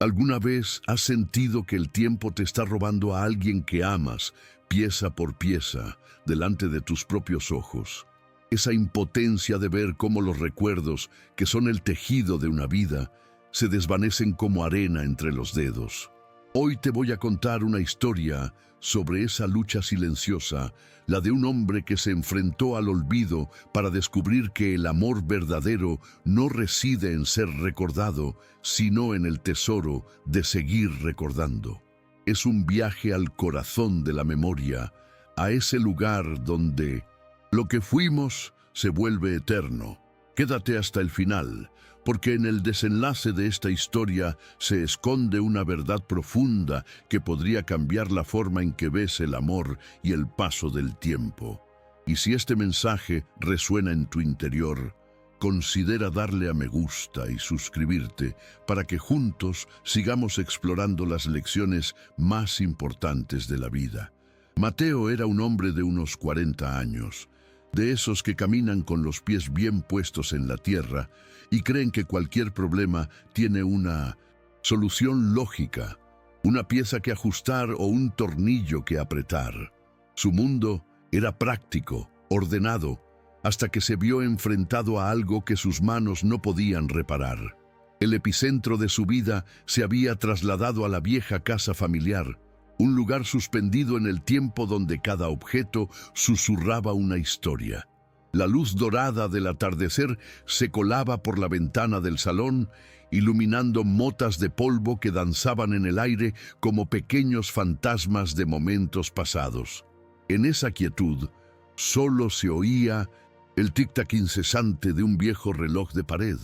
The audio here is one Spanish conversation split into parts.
¿Alguna vez has sentido que el tiempo te está robando a alguien que amas, pieza por pieza, delante de tus propios ojos? Esa impotencia de ver cómo los recuerdos, que son el tejido de una vida, se desvanecen como arena entre los dedos. Hoy te voy a contar una historia sobre esa lucha silenciosa, la de un hombre que se enfrentó al olvido para descubrir que el amor verdadero no reside en ser recordado, sino en el tesoro de seguir recordando. Es un viaje al corazón de la memoria, a ese lugar donde lo que fuimos se vuelve eterno. Quédate hasta el final, porque en el desenlace de esta historia se esconde una verdad profunda que podría cambiar la forma en que ves el amor y el paso del tiempo. Y si este mensaje resuena en tu interior, considera darle a me gusta y suscribirte para que juntos sigamos explorando las lecciones más importantes de la vida. Mateo era un hombre de unos 40 años, de esos que caminan con los pies bien puestos en la tierra y creen que cualquier problema tiene una solución lógica, una pieza que ajustar o un tornillo que apretar. Su mundo era práctico, ordenado, hasta que se vio enfrentado a algo que sus manos no podían reparar. El epicentro de su vida se había trasladado a la vieja casa familiar, un lugar suspendido en el tiempo donde cada objeto susurraba una historia. La luz dorada del atardecer se colaba por la ventana del salón, iluminando motas de polvo que danzaban en el aire como pequeños fantasmas de momentos pasados. En esa quietud, solo se oía el tic-tac incesante de un viejo reloj de pared,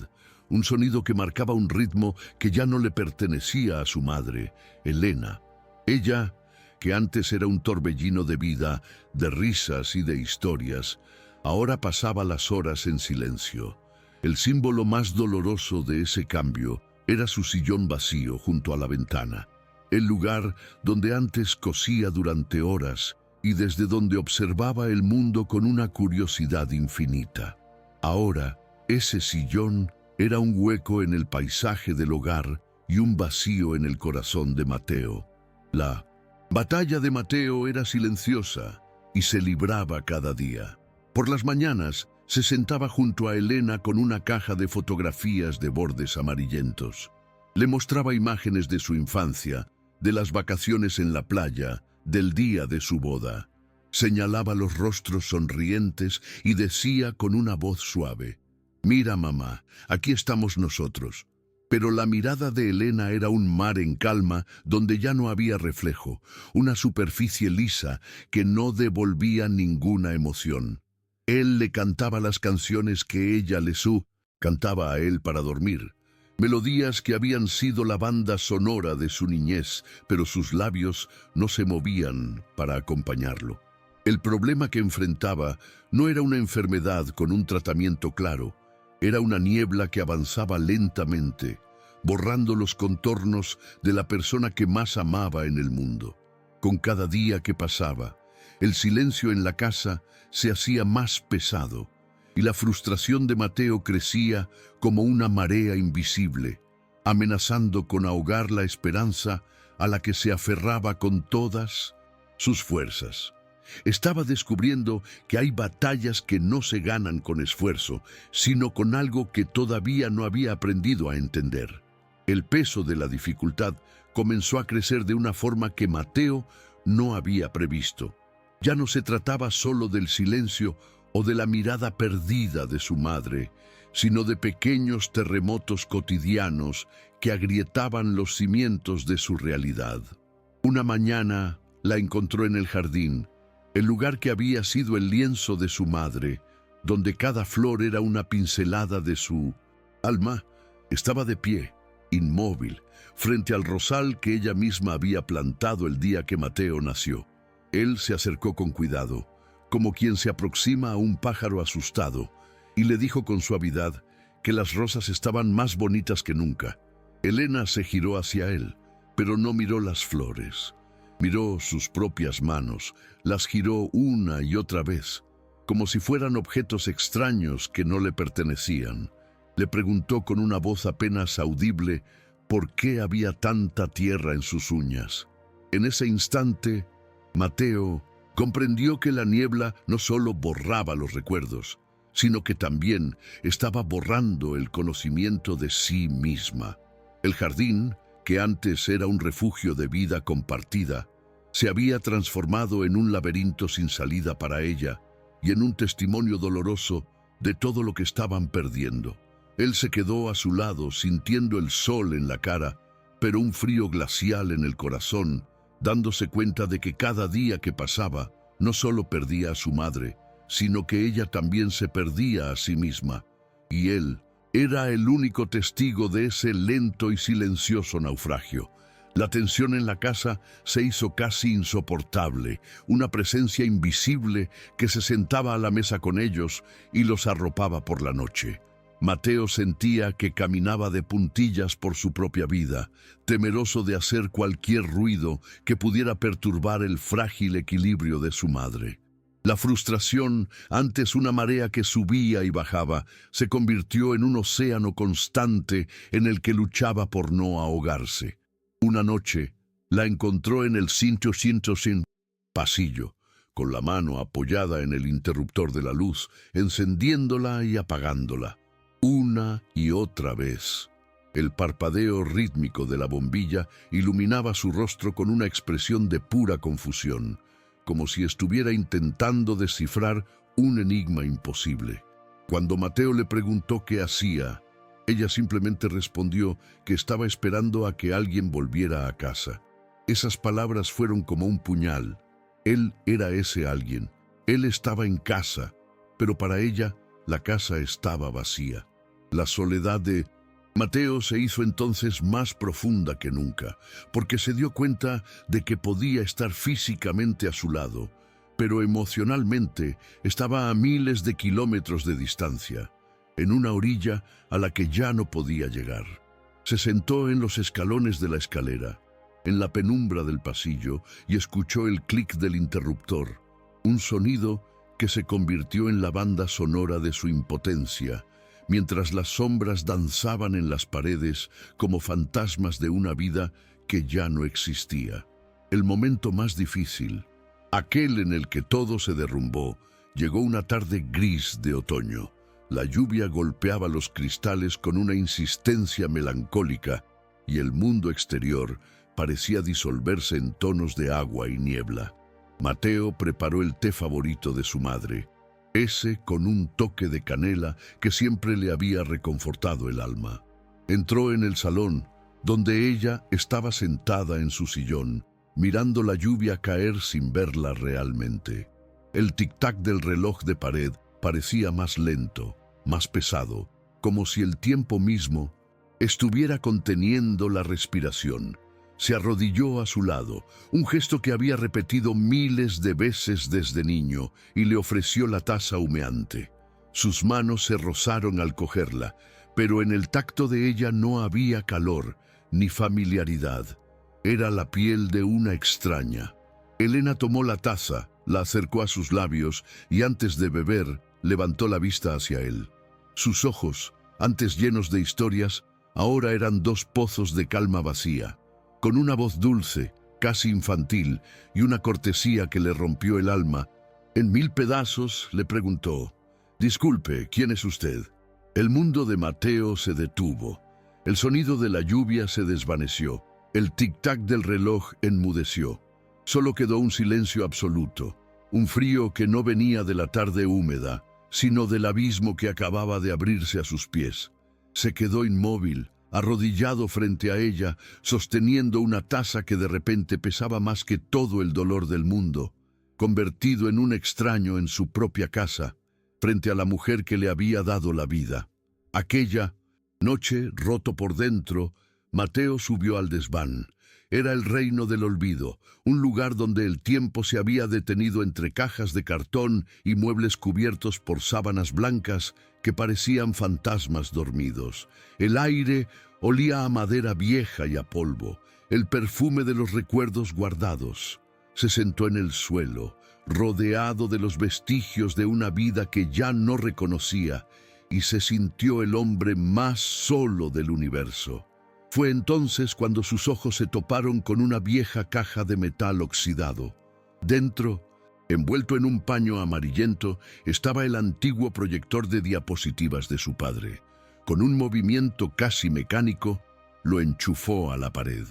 un sonido que marcaba un ritmo que ya no le pertenecía a su madre, Elena. Ella, que antes era un torbellino de vida, de risas y de historias, ahora pasaba las horas en silencio. El símbolo más doloroso de ese cambio era su sillón vacío junto a la ventana, el lugar donde antes cosía durante horas y desde donde observaba el mundo con una curiosidad infinita. Ahora, ese sillón era un hueco en el paisaje del hogar y un vacío en el corazón de Mateo. La batalla de Mateo era silenciosa y se libraba cada día. Por las mañanas se sentaba junto a Elena con una caja de fotografías de bordes amarillentos. Le mostraba imágenes de su infancia, de las vacaciones en la playa, del día de su boda. Señalaba los rostros sonrientes y decía con una voz suave: «Mira, mamá, aquí estamos nosotros». Pero la mirada de Elena era un mar en calma donde ya no había reflejo, una superficie lisa que no devolvía ninguna emoción. Él le cantaba las canciones que ella cantaba a él para dormir, melodías que habían sido la banda sonora de su niñez, pero sus labios no se movían para acompañarlo. El problema que enfrentaba no era una enfermedad con un tratamiento claro. Era una niebla que avanzaba lentamente, borrando los contornos de la persona que más amaba en el mundo. Con cada día que pasaba, el silencio en la casa se hacía más pesado y la frustración de Mateo crecía como una marea invisible, amenazando con ahogar la esperanza a la que se aferraba con todas sus fuerzas. Estaba descubriendo que hay batallas que no se ganan con esfuerzo, sino con algo que todavía no había aprendido a entender. El peso de la dificultad comenzó a crecer de una forma que Mateo no había previsto. Ya no se trataba solo del silencio o de la mirada perdida de su madre, sino de pequeños terremotos cotidianos que agrietaban los cimientos de su realidad. Una mañana la encontró en el jardín, el lugar que había sido el lienzo de su madre, donde cada flor era una pincelada de su alma. Estaba de pie, inmóvil, frente al rosal que ella misma había plantado el día que Mateo nació. Él se acercó con cuidado, como quien se aproxima a un pájaro asustado, y le dijo con suavidad que las rosas estaban más bonitas que nunca. Elena se giró hacia él, pero no miró las flores. Miró sus propias manos, las giró una y otra vez, como si fueran objetos extraños que no le pertenecían. Le preguntó con una voz apenas audible: ¿Por qué había tanta tierra en sus uñas? En ese instante, Mateo comprendió que la niebla no solo borraba los recuerdos, sino que también estaba borrando el conocimiento de sí misma. El jardín, que antes era un refugio de vida compartida, se había transformado en un laberinto sin salida para ella y en un testimonio doloroso de todo lo que estaban perdiendo. Él se quedó a su lado sintiendo el sol en la cara, pero un frío glacial en el corazón, dándose cuenta de que cada día que pasaba no solo perdía a su madre, sino que ella también se perdía a sí misma, y él era el único testigo de ese lento y silencioso naufragio. La tensión en la casa se hizo casi insoportable, una presencia invisible que se sentaba a la mesa con ellos y los arropaba por la noche. Mateo sentía que caminaba de puntillas por su propia vida, temeroso de hacer cualquier ruido que pudiera perturbar el frágil equilibrio de su madre. La frustración, antes una marea que subía y bajaba, se convirtió en un océano constante en el que luchaba por no ahogarse. Una noche la encontró en el 500 pasillo, con la mano apoyada en el interruptor de la luz, encendiéndola y apagándola. Una y otra vez. El parpadeo rítmico de la bombilla iluminaba su rostro con una expresión de pura confusión, como si estuviera intentando descifrar un enigma imposible. Cuando Mateo le preguntó qué hacía, ella simplemente respondió que estaba esperando a que alguien volviera a casa. Esas palabras fueron como un puñal. Él era ese alguien. Él estaba en casa, pero para ella la casa estaba vacía. La soledad de Mateo se hizo entonces más profunda que nunca, porque se dio cuenta de que podía estar físicamente a su lado, pero emocionalmente estaba a miles de kilómetros de distancia, en una orilla a la que ya no podía llegar. Se sentó en los escalones de la escalera, en la penumbra del pasillo, y escuchó el clic del interruptor, un sonido que se convirtió en la banda sonora de su impotencia, mientras las sombras danzaban en las paredes como fantasmas de una vida que ya no existía. El momento más difícil, aquel en el que todo se derrumbó, llegó una tarde gris de otoño. La lluvia golpeaba los cristales con una insistencia melancólica y el mundo exterior parecía disolverse en tonos de agua y niebla. Mateo preparó el té favorito de su madre, ese con un toque de canela que siempre le había reconfortado el alma. Entró en el salón, donde ella estaba sentada en su sillón, mirando la lluvia caer sin verla realmente. El tic-tac del reloj de pared parecía más lento, más pesado, como si el tiempo mismo estuviera conteniendo la respiración. Se arrodilló a su lado, un gesto que había repetido miles de veces desde niño, y le ofreció la taza humeante. Sus manos se rozaron al cogerla, pero en el tacto de ella no había calor ni familiaridad. Era la piel de una extraña. Elena tomó la taza, la acercó a sus labios y antes de beber, levantó la vista hacia él. Sus ojos, antes llenos de historias, ahora eran dos pozos de calma vacía. Con una voz dulce, casi infantil, y una cortesía que le rompió el alma, en 1000 pedazos le preguntó: «Disculpe, ¿quién es usted?». El mundo de Mateo se detuvo. El sonido de la lluvia se desvaneció. El tic-tac del reloj enmudeció. Solo quedó un silencio absoluto, un frío que no venía de la tarde húmeda, sino del abismo que acababa de abrirse a sus pies. Se quedó inmóvil, arrodillado frente a ella, sosteniendo una taza que de repente pesaba más que todo el dolor del mundo, convertido en un extraño en su propia casa, frente a la mujer que le había dado la vida. Aquella noche, roto por dentro, Mateo subió al desván. Era el reino del olvido, un lugar donde el tiempo se había detenido entre cajas de cartón y muebles cubiertos por sábanas blancas que parecían fantasmas dormidos. El aire olía a madera vieja y a polvo, el perfume de los recuerdos guardados. Se sentó en el suelo, rodeado de los vestigios de una vida que ya no reconocía, y se sintió el hombre más solo del universo. Fue entonces cuando sus ojos se toparon con una vieja caja de metal oxidado. Dentro, envuelto en un paño amarillento, estaba el antiguo proyector de diapositivas de su padre. Con un movimiento casi mecánico, lo enchufó a la pared.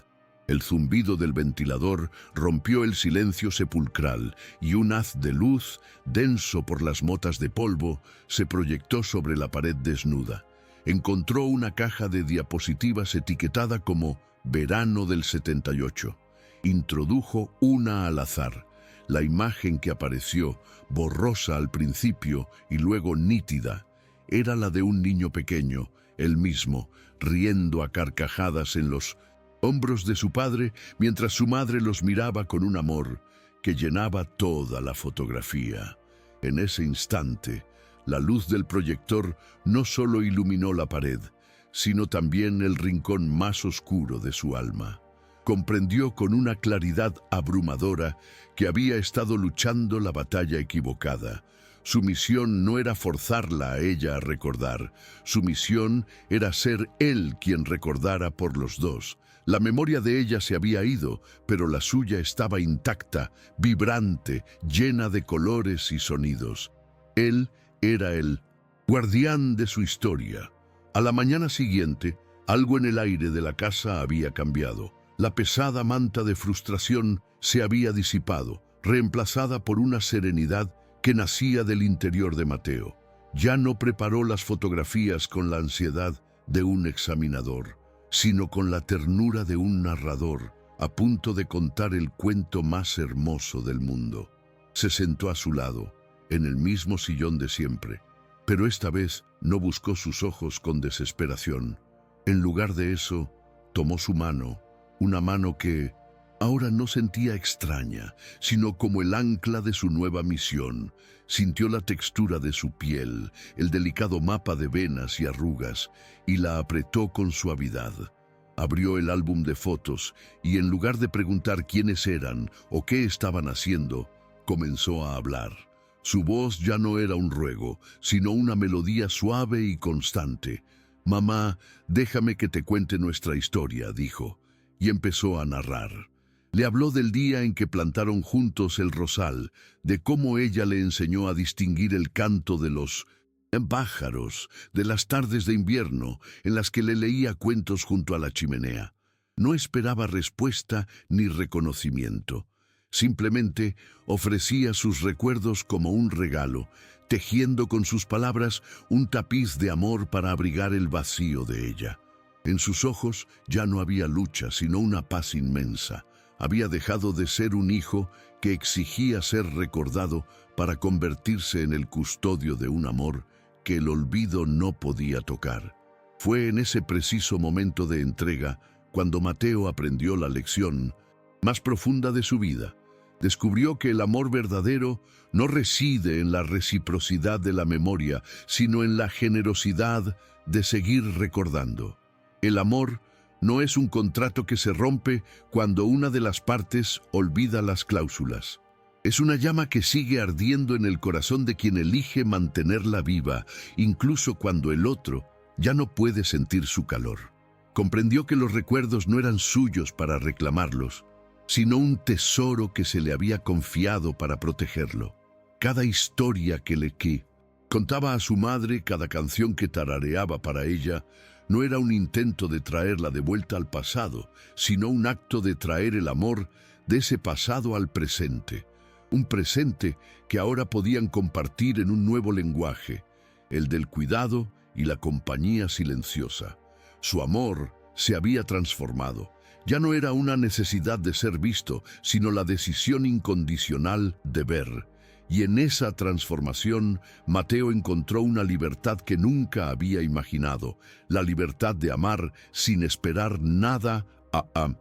El zumbido del ventilador rompió el silencio sepulcral y un haz de luz, denso por las motas de polvo, se proyectó sobre la pared desnuda. Encontró una caja de diapositivas etiquetada como Verano del 78. Introdujo una al azar. La imagen que apareció, borrosa al principio y luego nítida, era la de un niño pequeño, él mismo, riendo a carcajadas en los hombros de su padre, mientras su madre los miraba con un amor que llenaba toda la fotografía. En ese instante, la luz del proyector no solo iluminó la pared, sino también el rincón más oscuro de su alma. Comprendió con una claridad abrumadora que había estado luchando la batalla equivocada. Su misión no era forzarla a ella a recordar, su misión era ser él quien recordara por los dos. La memoria de ella se había ido, pero la suya estaba intacta, vibrante, llena de colores y sonidos. Él era el guardián de su historia. A la mañana siguiente, algo en el aire de la casa había cambiado. La pesada manta de frustración se había disipado, reemplazada por una serenidad que nacía del interior de Mateo. Ya no preparó las fotografías con la ansiedad de un examinador, sino con la ternura de un narrador a punto de contar el cuento más hermoso del mundo. Se sentó a su lado, en el mismo sillón de siempre, pero esta vez no buscó sus ojos con desesperación. En lugar de eso, tomó su mano, una mano que ahora no sentía extraña, sino como el ancla de su nueva misión. Sintió la textura de su piel, el delicado mapa de venas y arrugas, y la apretó con suavidad. Abrió el álbum de fotos y en lugar de preguntar quiénes eran o qué estaban haciendo, comenzó a hablar. Su voz ya no era un ruego, sino una melodía suave y constante. «Mamá, déjame que te cuente nuestra historia», dijo, y empezó a narrar. Le habló del día en que plantaron juntos el rosal, de cómo ella le enseñó a distinguir el canto de los pájaros, de las tardes de invierno en las que le leía cuentos junto a la chimenea. No esperaba respuesta ni reconocimiento. Simplemente ofrecía sus recuerdos como un regalo, tejiendo con sus palabras un tapiz de amor para abrigar el vacío de ella. En sus ojos ya no había lucha, sino una paz inmensa. Había dejado de ser un hijo que exigía ser recordado para convertirse en el custodio de un amor que el olvido no podía tocar. Fue en ese preciso momento de entrega cuando Mateo aprendió la lección más profunda de su vida. Descubrió que el amor verdadero no reside en la reciprocidad de la memoria, sino en la generosidad de seguir recordando. El amor no es un contrato que se rompe cuando una de las partes olvida las cláusulas. Es una llama que sigue ardiendo en el corazón de quien elige mantenerla viva, incluso cuando el otro ya no puede sentir su calor. Comprendió que los recuerdos no eran suyos para reclamarlos, sino un tesoro que se le había confiado para protegerlo. Cada historia que le contaba a su madre, cada canción que tarareaba para ella, no era un intento de traerla de vuelta al pasado, sino un acto de traer el amor de ese pasado al presente. Un presente que ahora podían compartir en un nuevo lenguaje, el del cuidado y la compañía silenciosa. Su amor se había transformado. Ya no era una necesidad de ser visto, sino la decisión incondicional de ver. Y en esa transformación, Mateo encontró una libertad que nunca había imaginado, la libertad de amar sin esperar nada a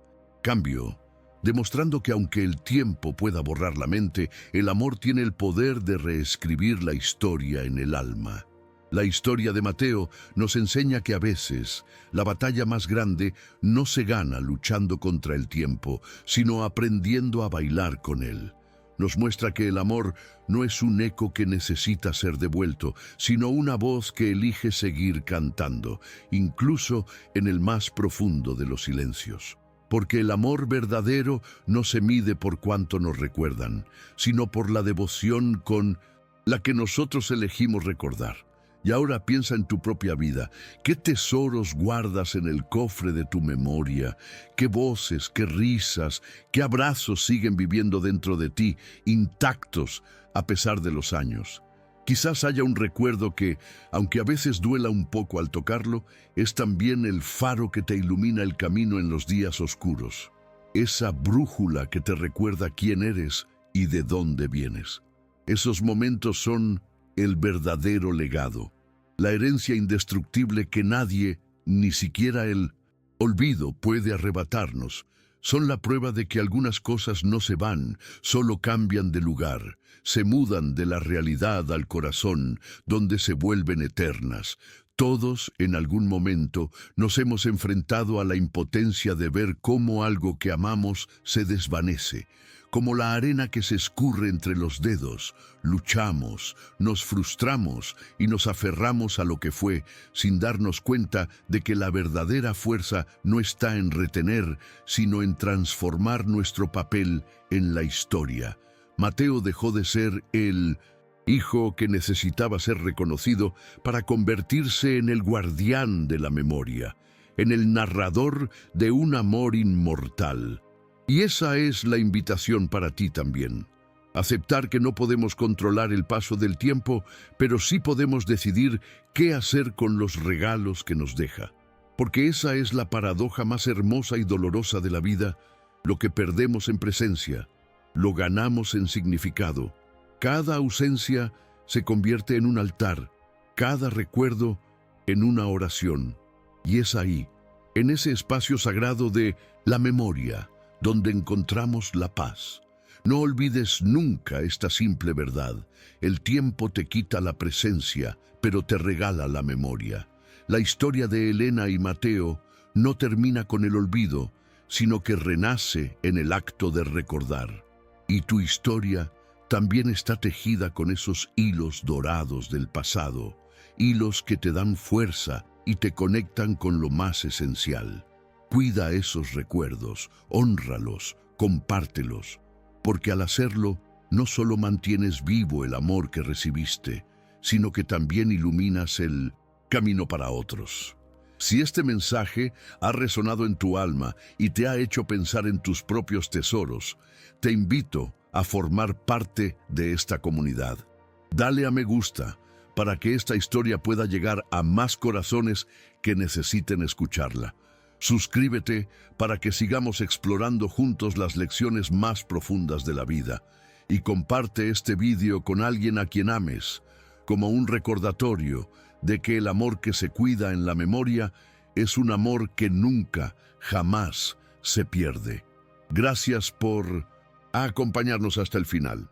cambio, demostrando que aunque el tiempo pueda borrar la mente, el amor tiene el poder de reescribir la historia en el alma. La historia de Mateo nos enseña que a veces la batalla más grande no se gana luchando contra el tiempo, sino aprendiendo a bailar con él. Nos muestra que el amor no es un eco que necesita ser devuelto, sino una voz que elige seguir cantando, incluso en el más profundo de los silencios. Porque el amor verdadero no se mide por cuánto nos recuerdan, sino por la devoción con la que nosotros elegimos recordar. Y ahora piensa en tu propia vida. ¿Qué tesoros guardas en el cofre de tu memoria? ¿Qué voces, qué risas, qué abrazos siguen viviendo dentro de ti, intactos a pesar de los años? Quizás haya un recuerdo que, aunque a veces duela un poco al tocarlo, es también el faro que te ilumina el camino en los días oscuros. Esa brújula que te recuerda quién eres y de dónde vienes. Esos momentos son el verdadero legado, la herencia indestructible que nadie, ni siquiera el olvido, puede arrebatarnos. Son la prueba de que algunas cosas no se van, solo cambian de lugar, se mudan de la realidad al corazón, donde se vuelven eternas. Todos, en algún momento, nos hemos enfrentado a la impotencia de ver cómo algo que amamos se desvanece. Como la arena que se escurre entre los dedos, luchamos, nos frustramos y nos aferramos a lo que fue, sin darnos cuenta de que la verdadera fuerza no está en retener, sino en transformar nuestro papel en la historia. Mateo dejó de ser el hijo que necesitaba ser reconocido para convertirse en el guardián de la memoria, en el narrador de un amor inmortal. Y esa es la invitación para ti también. Aceptar que no podemos controlar el paso del tiempo, pero sí podemos decidir qué hacer con los regalos que nos deja. Porque esa es la paradoja más hermosa y dolorosa de la vida. Lo que perdemos en presencia, lo ganamos en significado. Cada ausencia se convierte en un altar, cada recuerdo en una oración. Y es ahí, en ese espacio sagrado de la memoria, donde encontramos la paz. No olvides nunca esta simple verdad. El tiempo te quita la presencia, pero te regala la memoria. La historia de Elena y Mateo no termina con el olvido, sino que renace en el acto de recordar. Y tu historia también está tejida con esos hilos dorados del pasado, hilos que te dan fuerza y te conectan con lo más esencial. Cuida esos recuerdos, hónralos, compártelos, porque al hacerlo no solo mantienes vivo el amor que recibiste, sino que también iluminas el camino para otros. Si este mensaje ha resonado en tu alma y te ha hecho pensar en tus propios tesoros, te invito a formar parte de esta comunidad. Dale a me gusta para que esta historia pueda llegar a más corazones que necesiten escucharla. Suscríbete para que sigamos explorando juntos las lecciones más profundas de la vida y comparte este vídeo con alguien a quien ames, como un recordatorio de que el amor que se cuida en la memoria es un amor que nunca, jamás se pierde. Gracias por acompañarnos hasta el final.